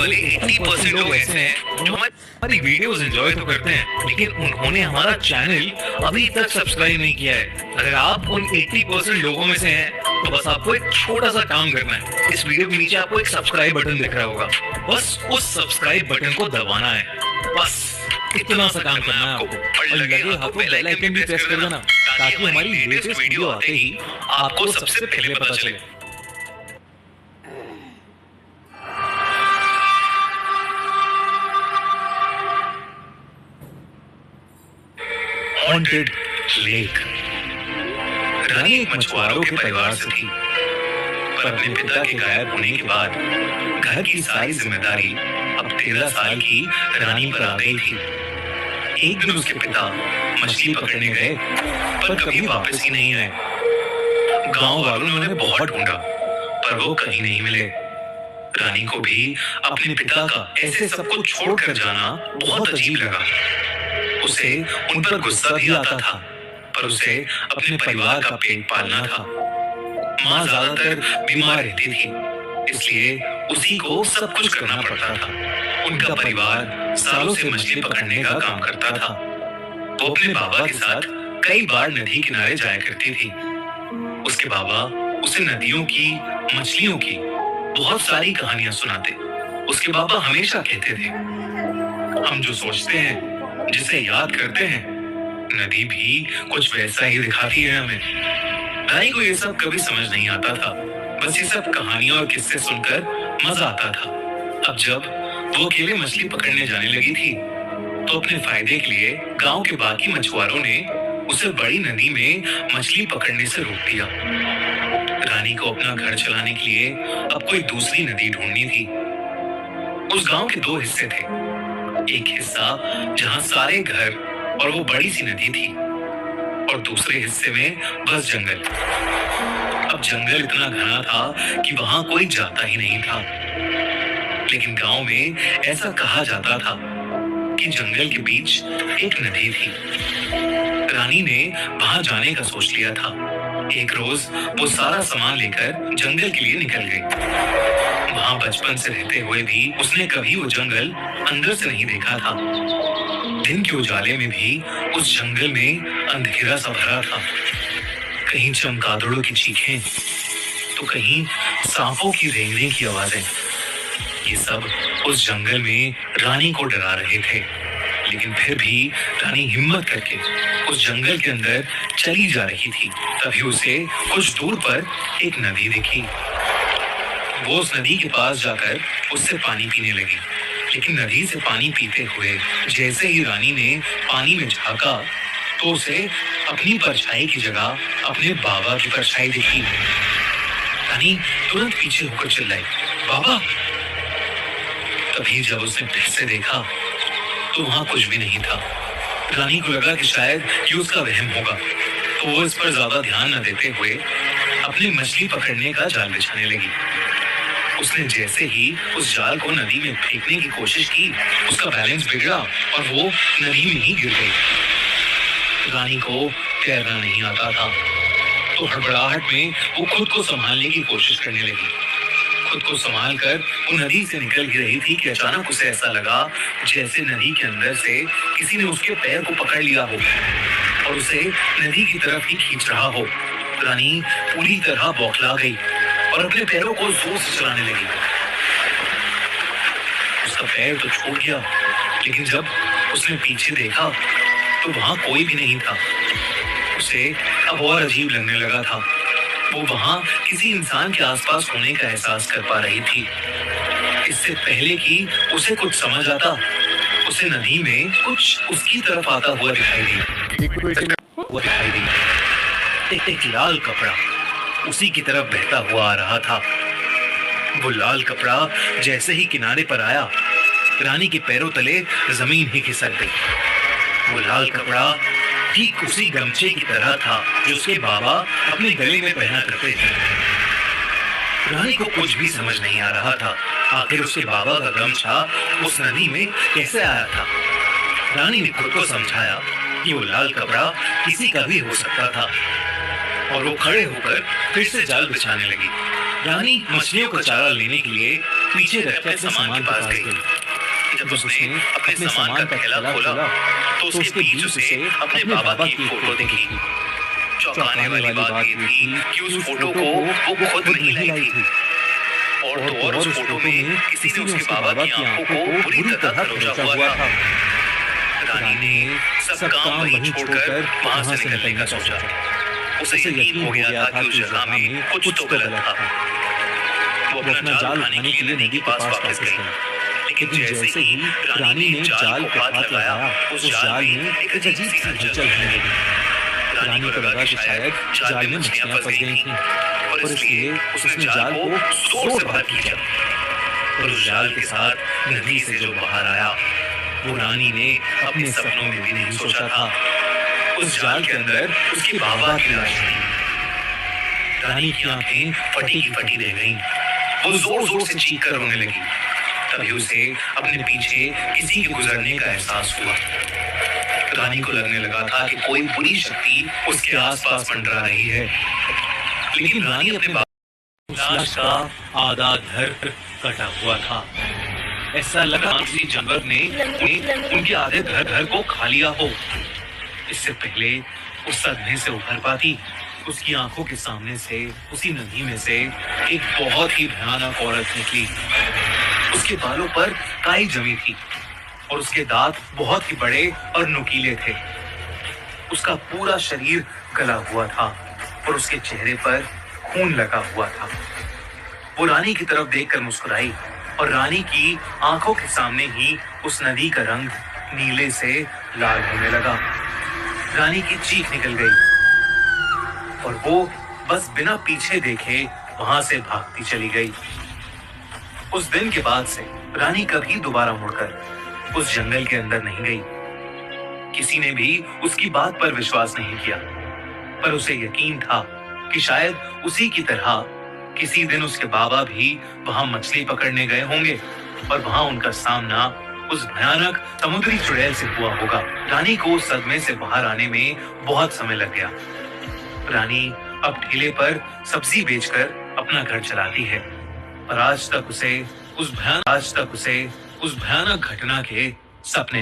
भले 80% लोग ऐसे हैं जो हमारी वीडियोस एंजॉय तो करते हैं, लेकिन उन्होंने हमारा चैनल अभी तक सब्सक्राइब नहीं किया है। अगर आप उन 80% लोगों में से हैं, तो बस आपको एक छोटा सा काम करना है। इस वीडियो के नीचे आपको एक सब्सक्राइब बटन दिख रहा होगा, बस उस सब्सक्राइब बटन को दबाना है। बस इतना सा काम करना है आपको, और लगे हाथों बेल आइकन भी प्रेस कर देना, ताकि हमारी लेटेस्ट वीडियो आते ही आपको सबसे पहले पता चले। Haunted lake. रानी एक मछुआरों के परिवार से थी, पर अपने पिता के गायब होने के बाद घर की सारी जिम्मेदारी अब 13 साल की रानी पर आ गई थी। एक दिन उसके पिता मछली पकड़ने गए, पर कभी वापस ही नहीं आए। गांव वालों ने उन्हें बहुत ढूंढा, पर वो कहीं नहीं मिले। रानी को भी अपने पिता का ऐसे सब कुछ छोड़कर जाना बहुत अजीब लगा। उसे उन पर गुस्सा भी आता था, पर उसे अपने परिवार का पेट पालना था। माँ ज्यादातर बीमार रहती थी, इसलिए उसी को सब कुछ करना पड़ता था। उनका परिवार सालों से मछली पकड़ने का काम करता था। वो अपने बाबा के साथ कई बार नदी किनारे जाया करती थी। उसके बाबा उसे नदियों की, मछलियों की बहुत सारी कहानियां सुनाते। उसके बाबा हमेशा कहते थे, हम जो सोचते हैं, जिसे याद करते हैं, नदी भी कुछ वैसा ही दिखाती है हमें। रानी को ये सब कभी समझ नहीं आता था, बस ये सब कहानियां और किस्से सुनकर मजा आता था। अब जब वो अकेले मछली पकड़ने जाने लगी थी, तो अपने फायदे के लिए गांव के बाकी मछुआरों ने उसे बड़ी नदी में मछली पकड़ने से रोक दिया। रानी को अपना घर चलाने के लिए अब कोई दूसरी नदी ढूंढनी थी। उस गांव के दो हिस्से थे, एक हिस्सा जहां सारे घर और वो बड़ी सी नदी थी, और दूसरे हिस्से में बस जंगल। अब जंगल इतना घना था कि वहां कोई जाता ही नहीं था, लेकिन गांव में ऐसा कहा जाता था कि जंगल के बीच एक नदी थी। रानी ने वहां जाने का सोच लिया था। एक रोज वो सारा सामान लेकर जंगल के लिए निकल गई। वहां बचपन से रहते हुए भी उसने कभी वो जंगल अंदर से नहीं देखा था। दिन के उजाले में भी उस जंगल में अंधेरा सा भरा था। कहीं चमगादड़ों की चीखें, तो कहीं सांपों की रेंगने की आवाजें। ये सब उस जंगल में रानी को डरा रहे थे, लेकिन फिर भी रानी हिम्मत करके उस जंगल के अंदर चली जा रही थी। तभी उसे कुछ दूर पर एक नदी दिखी। वो उस नदी के पास जाकर उससे पानी पीने लगी, लेकिन नदी से पानी पीते हुए जैसे ही रानी ने पानी में झांका, तो उसे अपनी परछाई की जगह अपने बाबा की परछाई दिखी। रानी तुरंत पीछे होकर चिल्लाई, बाबा! तभी जब उसने फिर से देखा, तो वहां कुछ भी नहीं था। रानी को लगा कि शायद ये उसका वहम होगा, तो वो इस पर ज्यादा ध्यान न देते हुए अपनी मछली पकड़ने का जाल बिछाने लगी। उसने जैसे ही उस जाल को नदी में फेंकने की कोशिश की, उसका बैलेंस बिगड़ा और वो नदी में ही गिर गई। रानी को तैरना नहीं आता था, तो हड़बड़ाहट में वो खुद को संभालने की कोशिश करने लगी। खुद को संभाल कर वो नदी से निकल ही रही थी कि अचानक उसे ऐसा लगा जैसे नदी के अंदर से किसी ने उसके पैर को पकड़ लिया हो और उसे नदी की तरफ ही खींच रहा हो। रानी पूरी तरह बौखला गई और अपने पैरों को जोर से चलाने लगी। उसका पैर तो छूट गया, लेकिन जब उसने पीछे देखा, तो वहां कोई भी नहीं था। उसे अब और अजीब लगने लगा था। वो वहां किसी इंसान के आसपास होने का एहसास कर पा रही थी। इससे पहले कि उसे कुछ समझ आता, उसे नदी में कुछ उसकी तरफ आता हुआ दिखाई दी। एक लाल कपड़ा उसी की तरफ बहता हुआ आ रहा था। वो लाल कपड़ा जैसे ही किनारे पर आया, रानी के पैरों तले जमीन ही खिसक गई। वो लाल कपड़ा ठीक उसी गमछे की तरह था जो उसके बाबा अपने गले में पहना करते थे। रानी को कुछ भी समझ नहीं आ रहा था, आखिर उसके बाबा का गमछा उस नदी में कैसे आया था। रानी ने खुद को समझाया कि वो लाल कपड़ा किसी का भी हो सकता था, और वो खड़े होकर फिर से जाल बिछाने लगी। रानी मछलियों का चारा लेने के लिए पीछे रख के अपने सामान के पास गई। जब उसने अपने सामान का थैला खोला तो उसके बीच उसे अपने बाबा की एक फोटो दिखी। चौंकाने वाली बात ये थी कि उस फोटो को वो खुद नहीं लाई थी, और तो और उस फोटो में किसी ने उसके बाबा की आंखों को बुरी तरह खरोंचा हुआ था। रानी ने सब काम वहीं छोड़कर वहां से निकलने का सोचा। उसे यकीन हो गया था कि उस जगह में कुछ तो गलत था। वो अपना जाल उठाने के लिए नदी के पास वापस गई, लेकिन जैसे ही रानी ने जाल पे हाथ लगाया, उस जाल में एक अजीब सी हलचल होने लगी। रानी को लगा कि शायद जाल में मछलियां फंस गई थीं, और इसलिए उसने जाल को जोर से बाहर खींचा। और उस जाल के साथ नदी से जो बाहर आया, वो रानी ने अपने सपनों में भी नहीं सोचा था। उस जाल के अंदर उसके बाबा की लाश थी। रानी की आंखें फटी की फटी रह गईं। वो जोर जोर से चीख कर रोने लगी। तभी उसे अपने पीछे किसी के गुजरने का एहसास हुआ। रानी को लगने लगा था कि कोई बुरी शक्ति उसके आसपास मंडरा रही है, लेकिन रानी अपने लाश का आधा धड़ कटा हुआ था। ऐसा लगा किसी जानवर ने उनके आधे धड़ को खा लिया हो। इससे पहले उस सदमे से उभर पाती, उसकी आंखों के सामने से उसी नदी में से एक बहुत ही भयानक औरत निकली। उसके बालों पर काई जमी थी और उसके दांत बहुत ही बड़े और नुकीले थे। उसका पूरा शरीर गला हुआ था और उसके चेहरे पर खून लगा हुआ था। वो रानी की तरफ देखकर मुस्कुराई और रानी की आंखों के सामने ही उस नदी का रंग नीले से लाल होने लगा। रानी की चीख निकल गई और वो बस बिना पीछे देखे वहां से भागती चली गई। उस दिन के बाद से रानी कभी दोबारा मुड़कर उस जंगल के अंदर नहीं गई। किसी ने भी उसकी बात पर विश्वास नहीं किया, पर उसे यकीन था कि शायद उसी की तरह किसी दिन उसके बाबा भी वहां मछली पकड़ने गए होंगे और वहां उनका सामना उस भयानक समुद्री चुड़ैल से हुआ होगा। रानी को उस सदमे से बाहर आने में बहुत समय लग गया। रानी अब ठेले पर सब्जी बेचकर अपना घर चलाती है, और आज तक उसे उस भयानक घटना के सपने